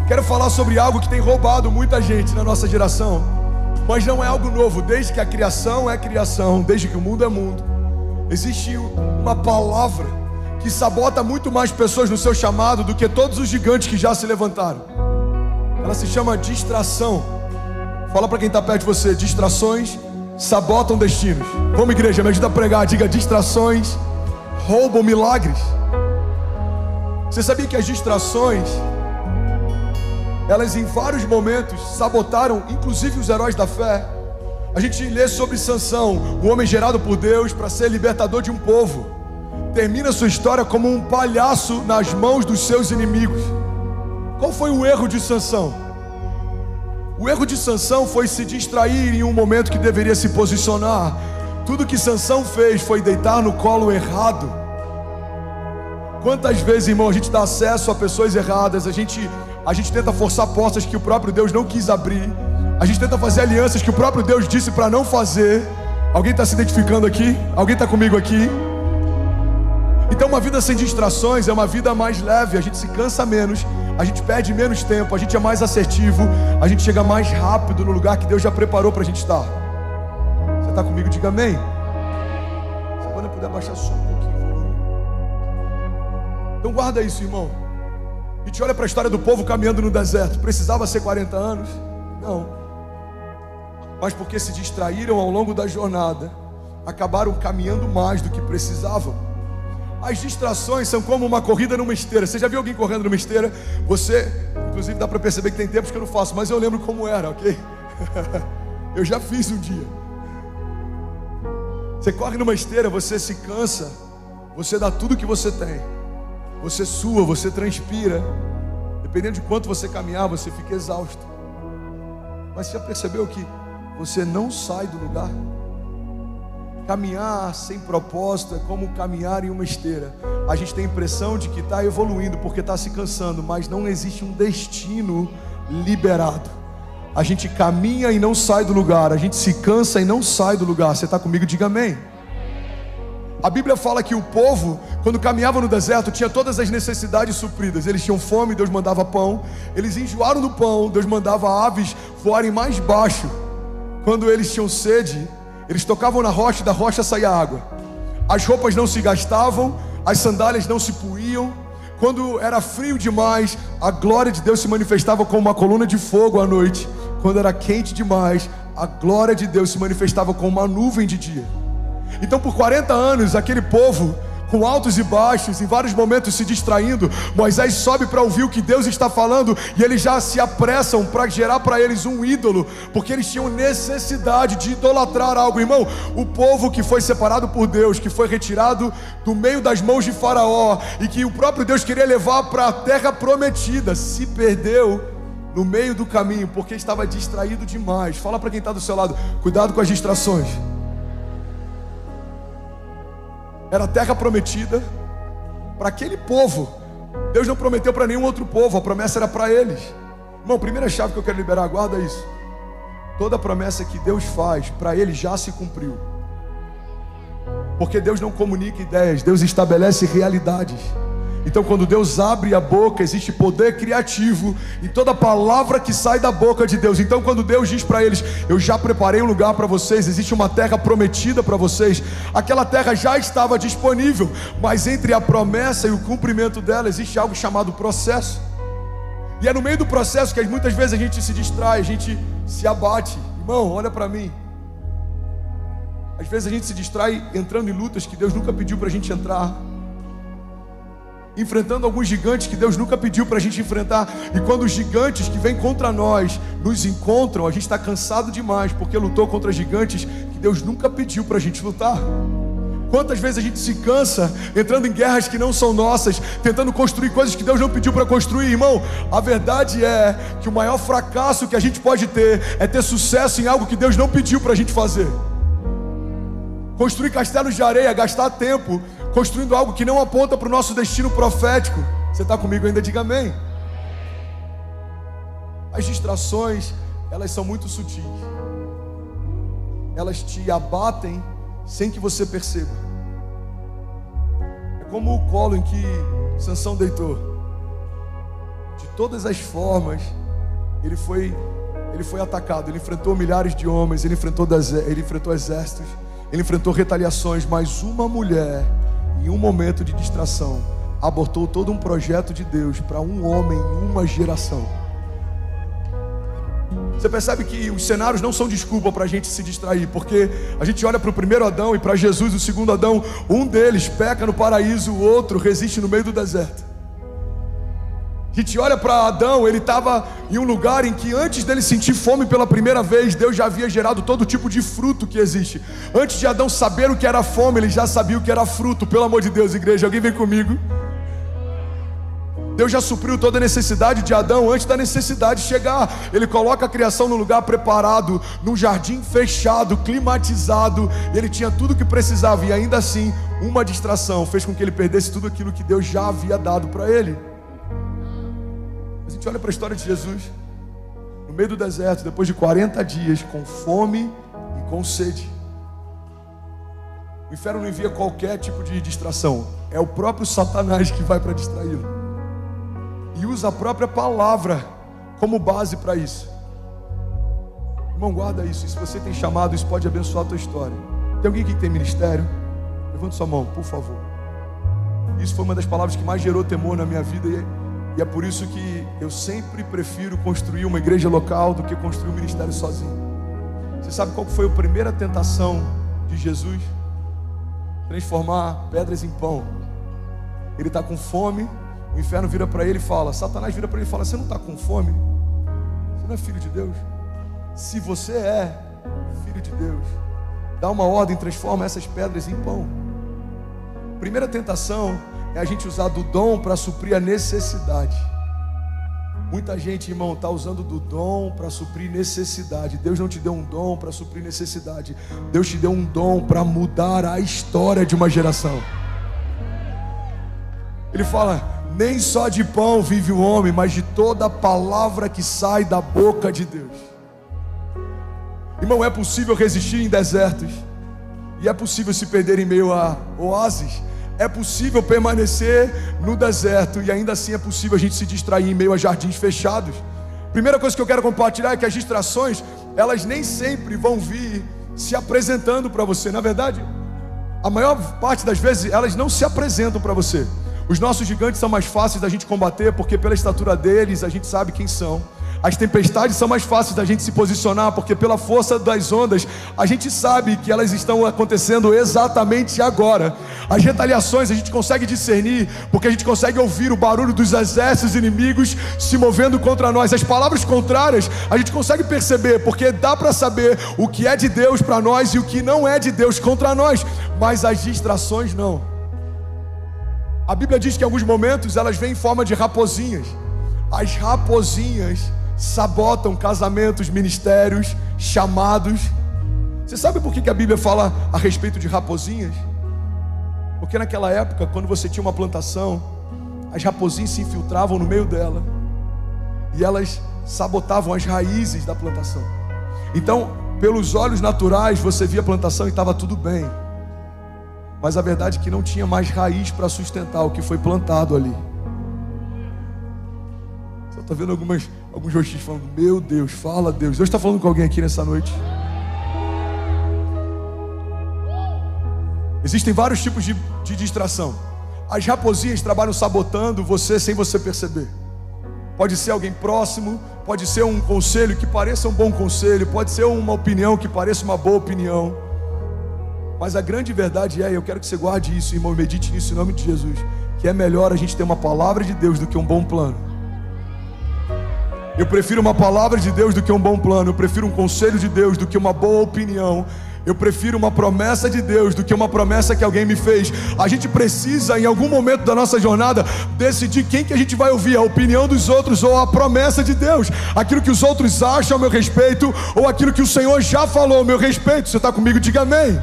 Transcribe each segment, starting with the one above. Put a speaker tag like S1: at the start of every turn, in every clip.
S1: Quero falar sobre algo que tem roubado muita gente na nossa geração, mas não é algo novo. Desde que a criação é criação, desde que o mundo é mundo, existe uma palavra que sabota muito mais pessoas no seu chamado do que todos os gigantes que já se levantaram. Ela se chama distração. Fala para quem está perto de você: distrações sabotam destinos. Vamos, igreja, me ajuda a pregar. Diga: distrações roubam milagres. Você sabia que as distrações, elas em vários momentos sabotaram inclusive os heróis da fé? A gente lê sobre Sansão, um homem gerado por Deus para ser libertador de um povo. Termina sua história como um palhaço nas mãos dos seus inimigos. Qual foi o erro de Sansão? O erro de Sansão foi se distrair em um momento que deveria se posicionar. Tudo que Sansão fez foi deitar no colo errado. Quantas vezes, irmão, a gente dá acesso a pessoas erradas, a gente tenta forçar portas que o próprio Deus não quis abrir, a gente tenta fazer alianças que o próprio Deus disse para não fazer. Alguém está se identificando aqui? Alguém está comigo aqui? Então uma vida sem distrações é uma vida mais leve. A gente se cansa menos, a gente perde menos tempo, a gente é mais assertivo, a gente chega mais rápido no lugar que Deus já preparou para a gente estar. Você está comigo? Diga amém. Se quando eu puder baixar só um pouquinho o volume. Então guarda isso, irmão. A gente olha para a história do povo caminhando no deserto. Precisava ser 40 anos? Não. Mas porque se distraíram ao longo da jornada, acabaram caminhando mais do que precisavam. As distrações são como uma corrida numa esteira. Você já viu alguém correndo numa esteira? Você, inclusive dá para perceber que tem tempos que eu não faço, mas eu lembro como era, ok? Eu já fiz um dia. Você corre numa esteira, você se cansa, você dá tudo que você tem, você sua, você transpira. Dependendo de quanto você caminhar, você fica exausto. Mas você já percebeu que você não sai do lugar? Caminhar sem propósito é como caminhar em uma esteira. A gente tem a impressão de que está evoluindo porque está se cansando, mas não existe um destino liberado. A gente caminha e não sai do lugar, a gente se cansa e não sai do lugar. Você está comigo? Diga amém. A Bíblia fala que o povo, quando caminhava no deserto, tinha todas as necessidades supridas. Eles tinham fome, Deus mandava pão. Eles enjoaram do pão, Deus mandava aves voarem mais baixo. Quando eles tinham sede, eles tocavam na rocha e da rocha saía água. As roupas não se gastavam, as sandálias não se puíam. Quando era frio demais, a glória de Deus se manifestava como uma coluna de fogo à noite. Quando era quente demais, a glória de Deus se manifestava como uma nuvem de dia. Então por 40 anos, aquele povo, com altos e baixos, em vários momentos se distraindo, Moisés sobe para ouvir o que Deus está falando, e eles já se apressam para gerar para eles um ídolo, porque eles tinham necessidade de idolatrar algo. Irmão, o povo que foi separado por Deus, que foi retirado do meio das mãos de Faraó, e que o próprio Deus queria levar para a terra prometida, se perdeu no meio do caminho, porque estava distraído demais. Fala para quem está do seu lado: cuidado com as distrações. Era a terra prometida para aquele povo. Deus não prometeu para nenhum outro povo, a promessa era para eles. Irmão, primeira chave que eu quero liberar, guarda isso. Toda promessa que Deus faz para ele já se cumpriu. Porque Deus não comunica ideias, Deus estabelece realidades. Então quando Deus abre a boca, existe poder criativo em toda palavra que sai da boca de Deus. Então quando Deus diz para eles: eu já preparei um lugar para vocês, existe uma terra prometida para vocês, aquela terra já estava disponível, mas entre a promessa e o cumprimento dela existe algo chamado processo. E é no meio do processo que muitas vezes a gente se distrai, a gente se abate. Irmão, olha para mim. Às vezes a gente se distrai entrando em lutas que Deus nunca pediu para a gente entrar, enfrentando alguns gigantes que Deus nunca pediu para a gente enfrentar. E quando os gigantes que vêm contra nós nos encontram, a gente está cansado demais, porque lutou contra gigantes que Deus nunca pediu para a gente lutar. Quantas vezes a gente se cansa entrando em guerras que não são nossas, tentando construir coisas que Deus não pediu para construir. Irmão, a verdade é que o maior fracasso que a gente pode ter é ter sucesso em algo que Deus não pediu para a gente fazer. Construir castelos de areia, gastar tempo construindo algo que não aponta para o nosso destino profético. Você está comigo ainda? Diga amém. As distrações, elas são muito sutis. Elas te abatem sem que você perceba. É como o colo em que Sansão deitou. de todas as formas, ele foi atacado. Ele enfrentou milhares de homens, ele enfrentou exércitos, ele enfrentou retaliações, mas uma mulher, em um momento de distração, abortou todo um projeto de Deus para um homem em uma geração. Você percebe que os cenários não são desculpa para a gente se distrair, porque a gente olha para o primeiro Adão e para Jesus, o segundo Adão. Um deles peca no paraíso, o outro resiste no meio do deserto. A gente olha para Adão, ele estava em um lugar em que antes dele sentir fome pela primeira vez, Deus já havia gerado todo tipo de fruto que existe. Antes de Adão saber o que era fome, ele já sabia o que era fruto. Pelo amor de Deus, igreja, alguém vem comigo? Deus já supriu toda a necessidade de Adão antes da necessidade chegar. Ele coloca a criação no lugar preparado, num jardim fechado, climatizado. Ele tinha tudo o que precisava, e ainda assim, uma distração fez com que ele perdesse tudo aquilo que Deus já havia dado para ele. A gente olha para a história de Jesus, no meio do deserto, depois de 40 dias, com fome e com sede. O inferno não envia qualquer tipo de distração, é o próprio Satanás que vai para distraí-lo. E usa a própria palavra como base para isso. Irmão, guarda isso. E se você tem chamado, isso pode abençoar a tua história. Tem alguém aqui que tem ministério? Levante sua mão, por favor. Isso foi uma das palavras que mais gerou temor na minha vida. E é por isso que eu sempre prefiro construir uma igreja local do que construir um ministério sozinho. Você sabe qual foi a primeira tentação de Jesus? Transformar pedras em pão. Ele está com fome. O inferno vira para ele e fala, Satanás vira para ele e fala, você não está com fome? Você não é filho de Deus? Se você é filho de Deus, dá uma ordem, transforma essas pedras em pão. Primeira tentação é a gente usar do dom para suprir a necessidade. Muita gente, irmão, está usando do dom para suprir necessidade. Deus não te deu um dom para suprir necessidade. Deus te deu um dom para mudar a história de uma geração. Ele fala, nem só de pão vive o homem, mas de toda palavra que sai da boca de Deus. Irmão, é possível resistir em desertos, e é possível se perder em meio a oásis. É possível permanecer no deserto, e ainda assim é possível a gente se distrair em meio a jardins fechados. Primeira coisa que eu quero compartilhar é que as distrações, elas nem sempre vão vir se apresentando para você. Na verdade, a maior parte das vezes elas não se apresentam para você. Os nossos gigantes são mais fáceis da gente combater, porque pela estatura deles a gente sabe quem são. As tempestades são mais fáceis da gente se posicionar, porque pela força das ondas a gente sabe que elas estão acontecendo exatamente agora. As retaliações a gente consegue discernir, porque a gente consegue ouvir o barulho dos exércitos inimigos se movendo contra nós. As palavras contrárias a gente consegue perceber, porque dá para saber o que é de Deus para nós e o que não é de Deus contra nós. Mas as distrações não. A Bíblia diz que em alguns momentos elas vêm em forma de raposinhas. As raposinhas sabotam casamentos, ministérios, chamados. Você sabe por que a Bíblia fala a respeito de raposinhas? Porque naquela época, quando você tinha uma plantação, as raposinhas se infiltravam no meio dela e elas sabotavam as raízes da plantação. Então, pelos olhos naturais, você via a plantação e estava tudo bem. Mas a verdade é que não tinha mais raiz para sustentar o que foi plantado ali. Você está vendo alguns rostinhos falando, meu Deus, fala Deus. Deus está falando com alguém aqui nessa noite. Existem vários tipos de distração. As raposinhas trabalham sabotando você sem você perceber. Pode ser alguém próximo, pode ser um conselho que pareça um bom conselho, pode ser uma opinião que pareça uma boa opinião. Mas a grande verdade é, eu quero que você guarde isso, irmão, e medite nisso em nome de Jesus, que é melhor a gente ter uma palavra de Deus do que um bom plano. Eu prefiro uma palavra de Deus do que um bom plano. Eu prefiro um conselho de Deus do que uma boa opinião. Eu prefiro uma promessa de Deus do que uma promessa que alguém me fez. A gente precisa, em algum momento da nossa jornada, decidir quem que a gente vai ouvir, a opinião dos outros ou a promessa de Deus. Aquilo que os outros acham ao meu respeito ou aquilo que o Senhor já falou ao meu respeito. Você está comigo? Diga amém.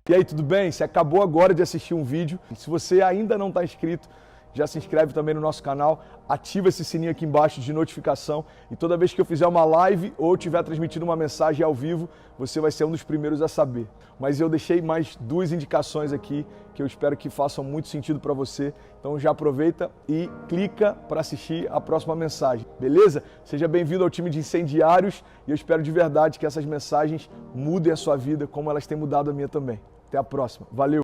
S1: E aí, tudo bem? Você acabou agora de assistir um vídeo. Se você ainda não está inscrito, já se inscreve também no nosso canal, ativa esse sininho aqui embaixo de notificação e toda vez que eu fizer uma live ou estiver transmitindo uma mensagem ao vivo, você vai ser um dos primeiros a saber. Mas eu deixei mais 2 indicações aqui que eu espero que façam muito sentido para você. Então já aproveita e clica para assistir a próxima mensagem, beleza? Seja bem-vindo ao time de incendiários e eu espero de verdade que essas mensagens mudem a sua vida como elas têm mudado a minha também. Até a próxima. Valeu!